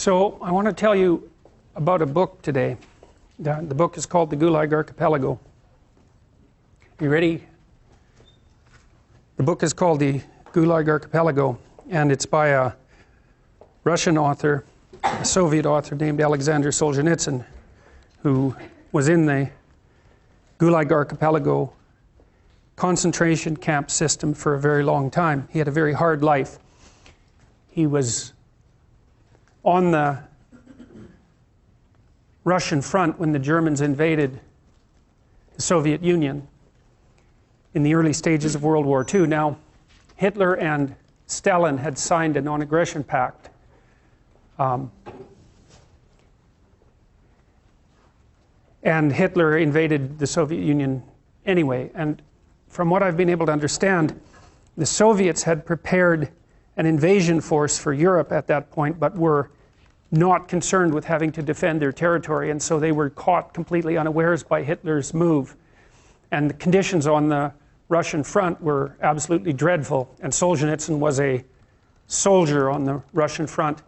So I want to tell you about a book today. The book is called The Gulag Archipelago. You ready? The book is called The Gulag Archipelago, and it's by a Russian author, a Soviet author named Alexander Solzhenitsyn, who was in the Gulag Archipelago concentration camp system for a very long time. He had a very hard life. He was on the Russian front when the Germans invaded the Soviet Union in the early stages of World War II. Now, Hitler and Stalin had signed a non-aggression pact. And Hitler invaded the Soviet Union anyway. And from what I've been able to understand, the Soviets had prepared an invasion force for Europe at that point, but were not concerned with having to defend their territory, and so they were caught completely unawares by Hitler's move. And the conditions on the Russian front were absolutely dreadful, and Solzhenitsyn was a soldier on the Russian front.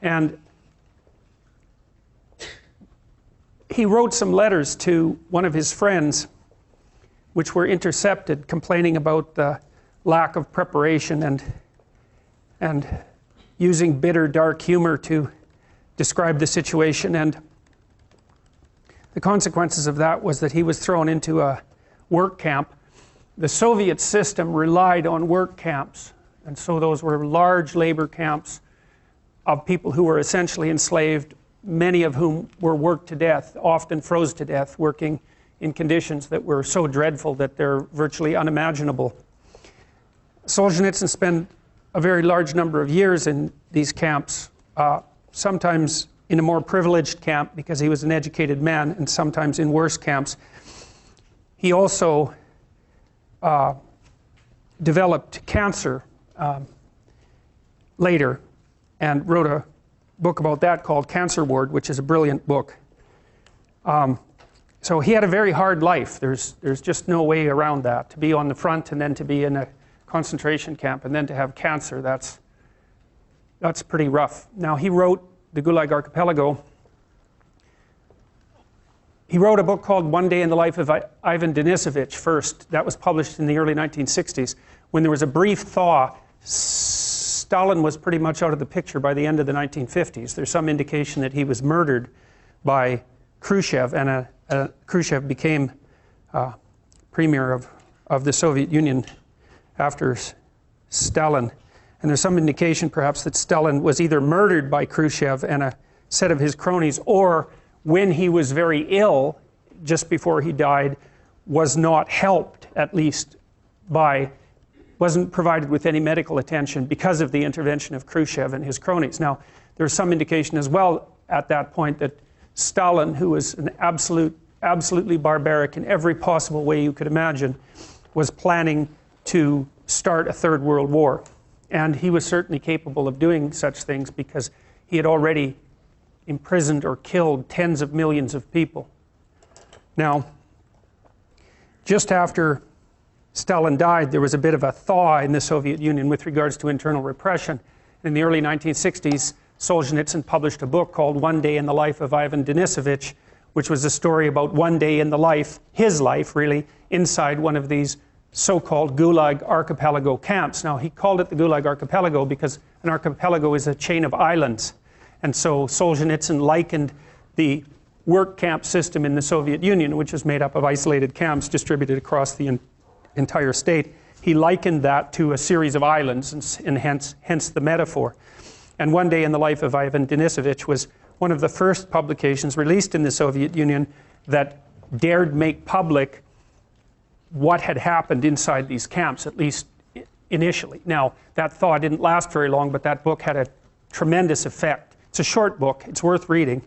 And he wrote some letters to one of his friends, which were intercepted, complaining about the lack of preparation and using bitter, dark humor to describe the situation. And the consequences of that was that he was thrown into a work camp. The Soviet system relied on work camps, and so those were large labor camps of people who were essentially enslaved, many of whom were worked to death, often froze to death, working in conditions that were so dreadful that they're virtually unimaginable. Solzhenitsyn spent a very large number of years in these camps, sometimes in a more privileged camp because he was an educated man, and sometimes in worse camps. He also developed cancer later and wrote a book about that called Cancer Ward, which is a brilliant book. So he had a very hard life. There's just no way around that. To be on the front and then to be in a concentration camp and then to have cancer, that's pretty rough. Now, he wrote The Gulag Archipelago. He wrote a book called One Day in the Life of Ivan Denisovich first. That was published in the early 1960s. When there was a brief thaw, Stalin was pretty much out of the picture by the end of the 1950s. There's some indication that he was murdered by Khrushchev, and Khrushchev became premier of the Soviet Union after Stalin. And there's some indication perhaps that Stalin was either murdered by Khrushchev and a set of his cronies, or when he was very ill, just before he died, was not helped, at least wasn't provided with any medical attention because of the intervention of Khrushchev and his cronies. Now, there's some indication as well at that point that Stalin, who was an absolutely barbaric in every possible way you could imagine, was planning to start a third world war. And he was certainly capable of doing such things because he had already imprisoned or killed tens of millions of people. Now, just after Stalin died, there was a bit of a thaw in the Soviet Union with regards to internal repression. In the early 1960s, Solzhenitsyn published a book called One Day in the Life of Ivan Denisovich, which was a story about one day in the life, his life really, inside one of these so-called Gulag Archipelago camps. Now, he called it the Gulag Archipelago because an archipelago is a chain of islands. And so Solzhenitsyn likened the work camp system in the Soviet Union, which was made up of isolated camps distributed across the entire state. He likened that to a series of islands, and hence the metaphor. And One Day in the Life of Ivan Denisovich was one of the first publications released in the Soviet Union that dared make public what had happened inside these camps, at least initially. Now, that thaw didn't last very long, but that book had a tremendous effect. It's a short book. It's worth reading.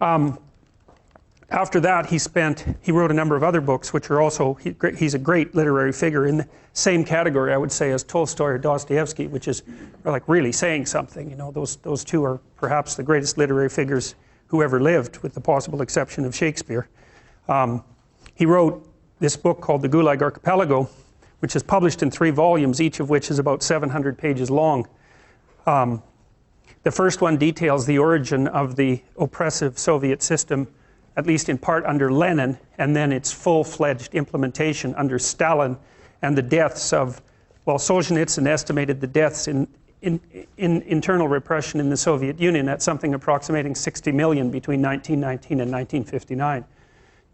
After that, he wrote a number of other books, which are also, he's a great literary figure in the same category, I would say, as Tolstoy or Dostoevsky, which is like really saying something. You know, those two are perhaps the greatest literary figures who ever lived, with the possible exception of Shakespeare. He wrote this book called The Gulag Archipelago, which is published in 3 volumes, each of which is about 700 pages long. The first one details the origin of the oppressive Soviet system, at least in part under Lenin, and then its full-fledged implementation under Stalin, and the deaths of, well, Solzhenitsyn estimated the deaths in internal repression in the Soviet Union at something approximating 60 million between 1919 and 1959.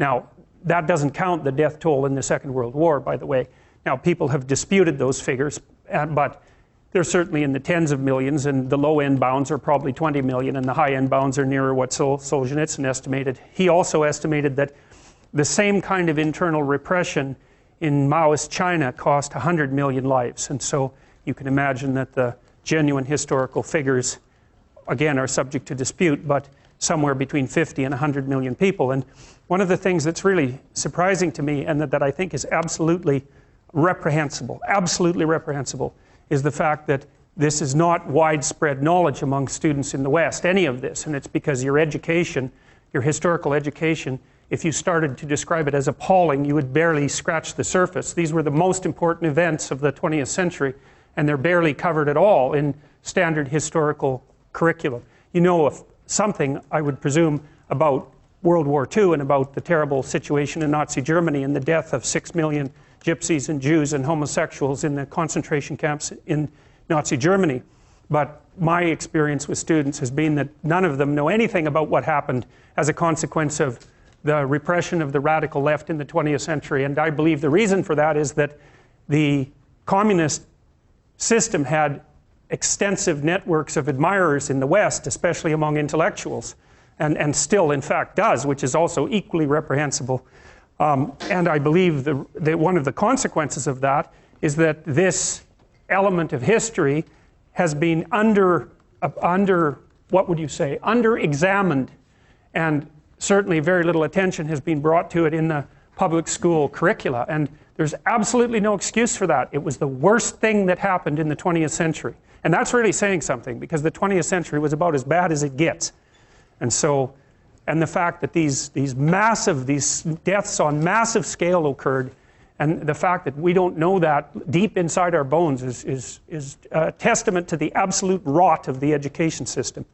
Now, that doesn't count the death toll in the Second World War, by the way. Now, people have disputed those figures, but they're certainly in the tens of millions, and the low-end bounds are probably 20 million, and the high-end bounds are nearer what Solzhenitsyn estimated. He also estimated that the same kind of internal repression in Maoist China cost 100 million lives, and so you can imagine that the genuine historical figures, again, are subject to dispute, but somewhere between 50 and 100 million people. And one of the things that's really surprising to me, and that I think is absolutely reprehensible, is the fact that this is not widespread knowledge among students in the West, any of this, and it's because your education, your historical education, if you started to describe it as appalling, you would barely scratch the surface. These were the most important events of the 20th century, and they're barely covered at all in standard historical curriculum. You know something, I would presume, about World War II and about the terrible situation in Nazi Germany and the death of 6 million gypsies and Jews and homosexuals in the concentration camps in Nazi Germany. But my experience with students has been that none of them know anything about what happened as a consequence of the repression of the radical left in the 20th century. And I believe the reason for that is that the communist system had extensive networks of admirers in the West, especially among intellectuals, and still in fact does, which is also equally reprehensible. And I believe that one of the consequences of that is that this element of history has been what would you say, under-examined, and certainly very little attention has been brought to it in the public school curricula, and there's absolutely no excuse for that. It was the worst thing that happened in the 20th century. And that's really saying something, because the 20th century was about as bad as it gets. And so, and the fact that these deaths on massive scale occurred, and the fact that we don't know that deep inside our bones is a testament to the absolute rot of the education system.